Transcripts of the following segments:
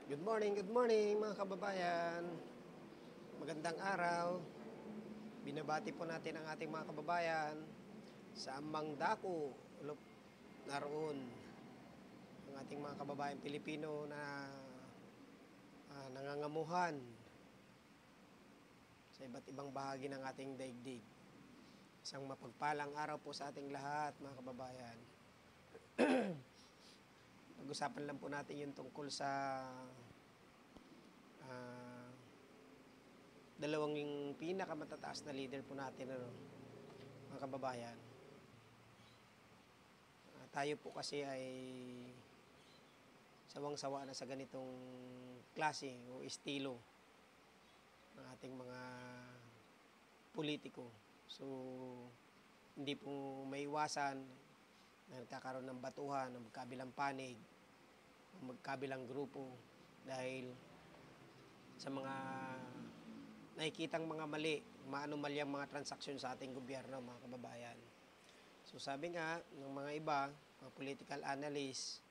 Good morning mga kababayan. Magandang araw. Binabati po natin ang ating mga kababayan sa Amang Dako. Naroon ang ating mga kababayan Pilipino na nangangamuhan sa iba't ibang bahagi ng ating daigdig. Isang mapagpalang araw po sa ating lahat mga kababayan. Pag-usapan lang po natin yung tungkol sa dalawang yung pinakamatataas na leader po natin, mga kababayan. Tayo po kasi ay sawang-sawa na sa ganitong klase o estilo ng ating mga politiko. So, hindi po maiwasan na nagkakaroon ng batuhan, ng magkabilang panig, ng magkabilang grupo dahil sa mga nakikitang mga mali, maanumalyang mga transaksyon sa ating gobyerno, mga kababayan. So sabi nga ng mga iba, mga political analysts,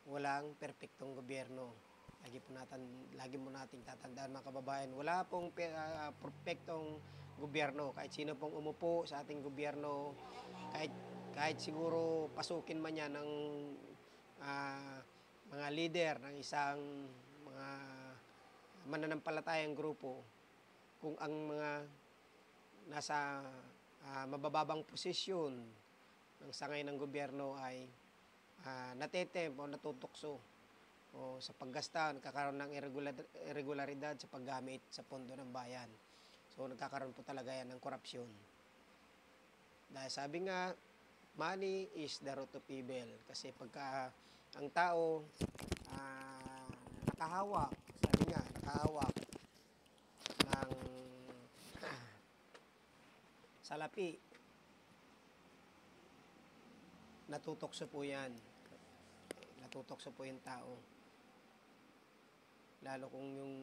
walang perpektong gobyerno. Lagi mo nating tatandaan mga kababayan, wala pong perpektong gobyerno. Kahit sino pong umupo sa ating gobyerno, kahit siguro pasukin man yan ng mga leader ng isang mga mananampalatayang grupo, kung ang mga nasa mabababang posisyon ng sangay ng gobyerno ay natetempt o natutokso o sa paggasta, nagkakaroon ng irregularidad sa paggamit sa pondo ng bayan. So nagkakaroon po talaga yan ng korupsyon. Dahil sabi nga, money is the root of evil. Kasi pagka ang tao nakahawak, sabi nga, nakahawak ng salapi, natutokso po yan. Natutokso po yung tao. Lalo kung yung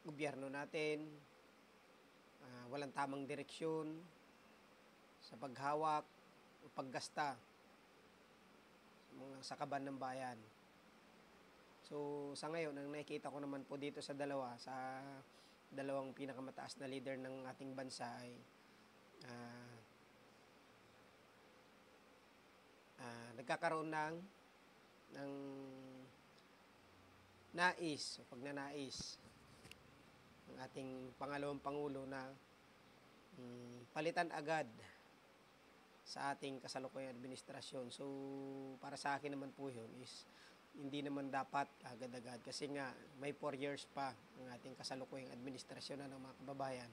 gobyerno natin walang tamang direksyon sa paghawak o paggasta sa kaban ng bayan. So sa ngayon, ang nakikita ko naman po dito sa dalawang pinakamataas na leader ng ating bansa ay nagkakaroon ng nais o pagnanais ng ating pangalawang Pangulo na palitan agad sa ating kasalukuyang administrasyon. So, para sa akin naman po yun is hindi naman dapat agad-agad kasi nga may 4 years pa ang ating kasalukuyang administrasyon ng mga kababayan.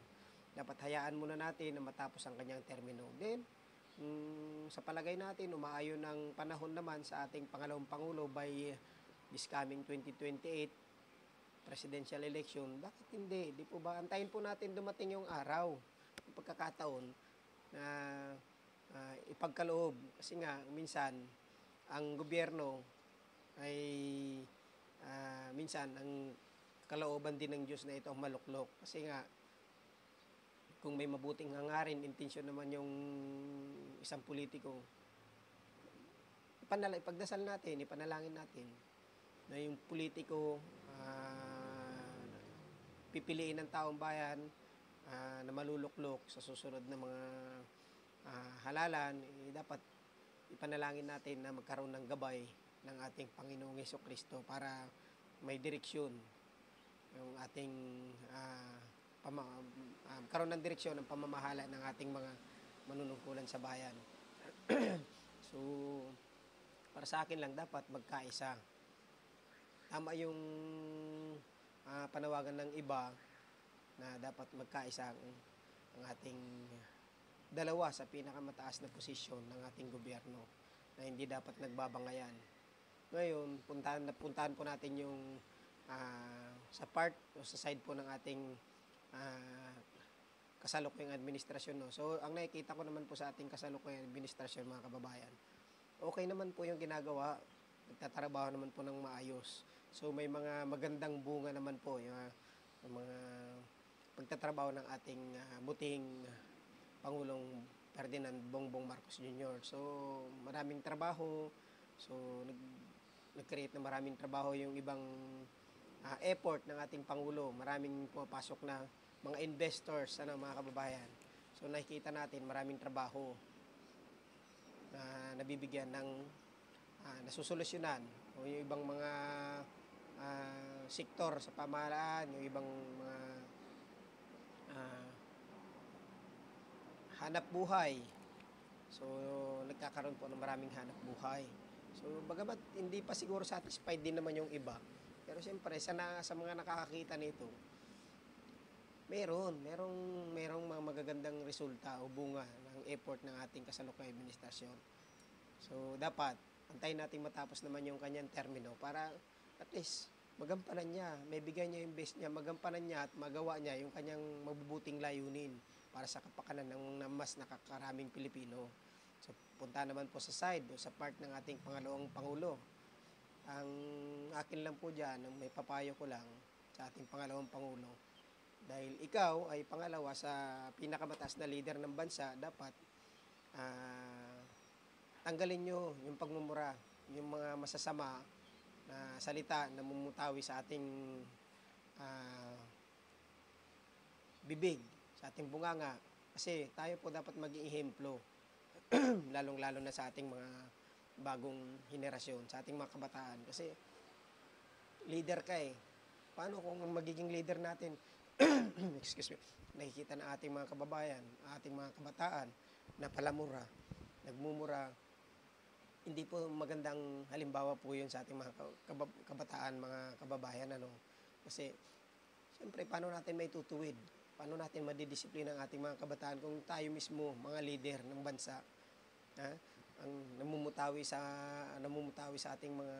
Dapat hayaan muna natin na matapos ang kanyang termino. Then, sa palagay natin, umaayon ng panahon naman sa ating pangalawang Pangulo by this coming 2028 presidential election. Bakit hindi? Di po ba? Antayin po natin dumating yung araw, yung pagkakataon na ipagkaloob. Kasi nga, minsan, ang gobyerno ay minsan, ang kalooban din ng Diyos na ito ang maluklok. Kasi nga, kung may mabuting hangarin, intensyon naman yung isang politiko, ipagdasal natin, ipanalangin natin na yung politiko pipiliin ng taong bayan na maluluklok sa susunod na mga halalan, dapat ipanalangin natin na magkaroon ng gabay ng ating Panginoong Hesukristo para may direksyon yung ating karoon ng direksyon ng pamamahala ng ating mga manunungkulan sa bayan. So, para sa akin lang dapat magkaisa. Tama yung panawagan ng iba na dapat magkaisa ang ating dalawa sa pinakamataas na posisyon ng ating gobyerno na hindi dapat nagbabangayan. Ngayon, puntahan po natin yung sa part o sa side po ng ating kasalukuyang administrasyon. No? So, ang nakikita ko naman po sa ating kasalukuyang administrasyon, mga kababayan, okay naman po yung ginagawa. Nagtatrabaho naman po ng maayos. So, may mga magandang bunga naman po yung mga pagtatrabaho ng ating butihing Pangulong Ferdinand Bongbong Marcos Jr. So, maraming trabaho. So, nag-create na maraming trabaho yung ibang effort ng ating Pangulo. Maraming pumapasok na mga investors, mga kababayan. So, nakikita natin maraming trabaho na nabibigyan ng nasusolusyonan o yung ibang mga sektor sa pamahalaan, yung ibang mga hanap buhay. So, nagkakaroon po ng maraming hanap buhay. So, bagamat hindi pa siguro satisfied din naman yung iba, pero siyempre, sa mga nakakakita nito, merong mga magagandang resulta o bunga ng effort ng ating kasalukuyang administrasyon. So, dapat, antayin natin matapos naman yung kanyang termino para at least magampanan niya, may bigay niya yung best niya, magampanan niya at magawa niya yung kanyang mabubuting layunin para sa kapakanan ng mas nakakaraming Pilipino. So, punta naman po sa side o sa part ng ating pangalawang Pangulo. Ang akin lang po dyan, ang may papayo ko lang sa ating pangalawang Pangulo, dahil ikaw ay pangalawa sa pinakamataas na leader ng bansa, dapat tanggalin nyo yung pagmumura, yung mga masasama na salita na mumutawi sa ating bibig, sa ating bunganga. Kasi tayo po dapat maging ehemplo, lalong-lalo na sa ating mga bagong henerasyon, sa ating mga kabataan. Kasi leader ka eh. Paano kung magiging leader natin, excuse me, nakikita na ating mga kababayan, ating mga kabataan na palamura, nagmumura, hindi po magandang halimbawa po yun sa ating mga kabataan, mga kababayan. Kasi, siyempre, paano natin may tutuwid? Paano natin madidisiplina ang ating mga kabataan kung tayo mismo, mga leader ng bansa, ang namumutawi sa ating mga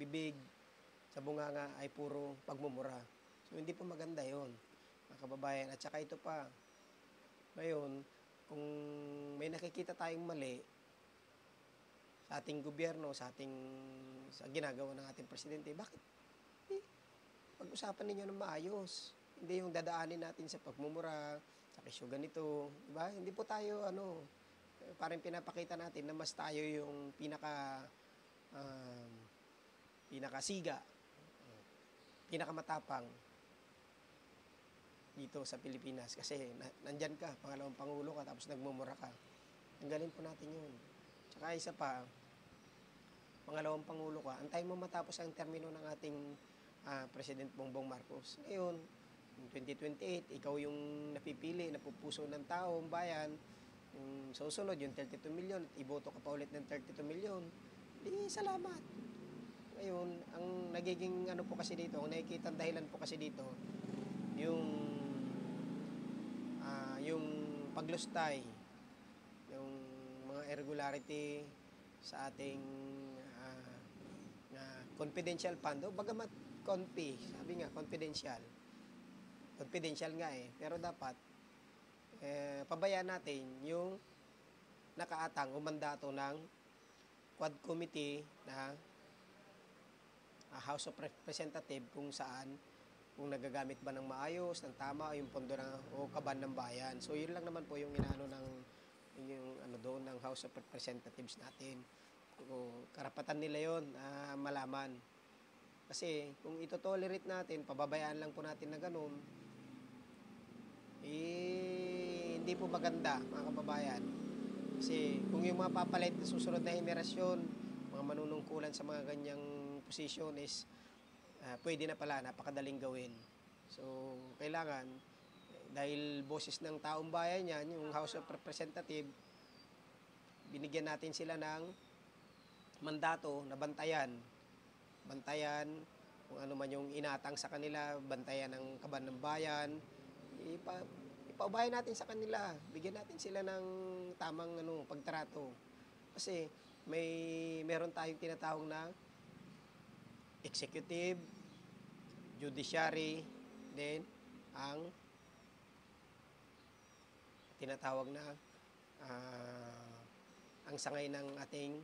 bibig, sa bunganga ay puro pagmumura. So, hindi po maganda yon, mga kababayan. At saka ito pa, ngayon, kung may nakikita tayong mali sa ating gobyerno, sa ginagawa ng ating presidente, bakit pag-usapan ninyo ng maayos? Hindi yung dadaanin natin sa pagmumura, sa kesyo ganito, diba? Hindi po tayo, parang pinapakita natin na mas tayo yung pinakasiga, pinakamatapang dito sa Pilipinas. Kasi nandyan ka, pangalawang Pangulo ka, tapos nagmumura ka. Tanggalin po natin yun. Tsaka isa pa, pangalawang Pangulo ka, antayin mo matapos ang termino ng ating President Bongbong Marcos. Ngayon, 2028, ikaw yung napipili, napupuso ng tao, bayan, yung susunod, yung 32 million, iboto ka pa ulit ng 32 million, di salamat. Ngayon, ang nagiging po kasi dito, ang nakikita dahilan po kasi dito, yung paglustay, yung mga irregularity sa ating confidential fund. Bagamat sabi nga, confidential nga eh, pero dapat pabayaan natin yung nakaatang o mandato ng Quad Committee na House of Representatives, kung saan, kung nagagamit ba ng maayos, ng tama, yung pondo o kaban ng bayan. So, yun lang naman po yung doon ng House of Representatives natin. Karapatan nila yun malaman. Kasi kung ito-tolerate natin, pababayaan lang po natin na ganun, hindi po maganda, mga kababayan. Kasi kung yung mga papalit na susunod na henerasyon, mga manunungkulan sa mga ganyang posisyon is pwede na pala, napakadaling gawin. So, kailangan, dahil boses ng taong bayan yan, yung House of Representatives, binigyan natin sila ng mandato na bantayan kung ano man yung inatang sa kanila, bantayan ng kaban ng bayan, ipaubayan natin sa kanila, bigyan natin sila ng tamang pagtrato. Kasi meron tayong tinatawag na executive, judiciary, then ang tinatawag na ang sangay ng ating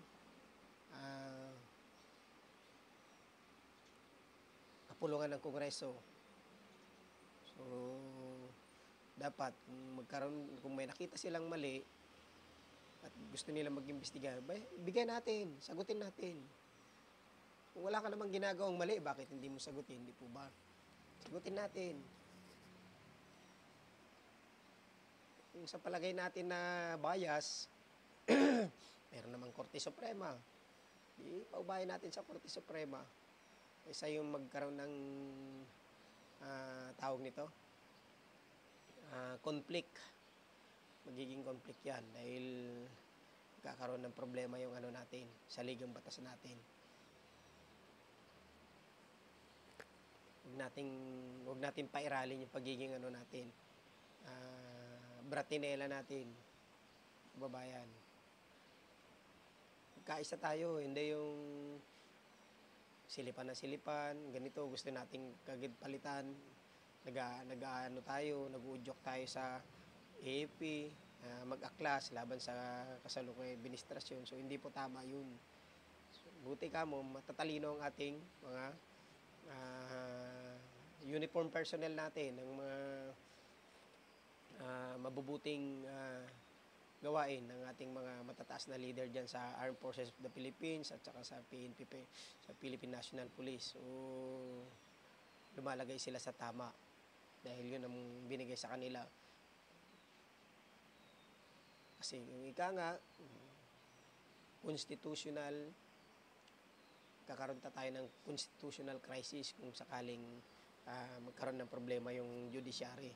kapulungan ng Kongreso. So, dapat kung may nakita silang mali, at gusto nila mag-imbestiga, bigyan natin, sagutin natin. Kung wala ka namang ginagawang mali, bakit hindi mo sagutin, di po ba? Sagutin natin. Kung sa palagay natin na bias, meron namang Korte Suprema. Di paubayan natin sa Korte Suprema. Isa yung magkaroon ng tawag nito, conflict. Magiging conflict yan dahil kakaroon ng problema yung ano natin, sa ligang batas natin. Huwag natin pairalin yung pagiging ano natin, bratinela natin, babayan. Kaisa tayo, hindi yung silipan na silipan, ganito, gusto nating kagad palitan, nag-ano tayo, nag-uudyok tayo sa AFP, mag-aklas laban sa kasalukuyang administrasyon. So, hindi po tama yun. So, buti ka mo, matatalino ang ating mga uniform personnel natin, ng mga mabubuting gawain ng ating mga matataas na leader dyan sa Armed Forces of the Philippines at saka sa PNP, sa Philippine National Police. So, lumalagay sila sa tama dahil yun ang binigay sa kanila. Kasi yung ika nga, constitutional, kakaroon tayo ng constitutional crisis kung sakaling magkaroon ng problema yung judiciary.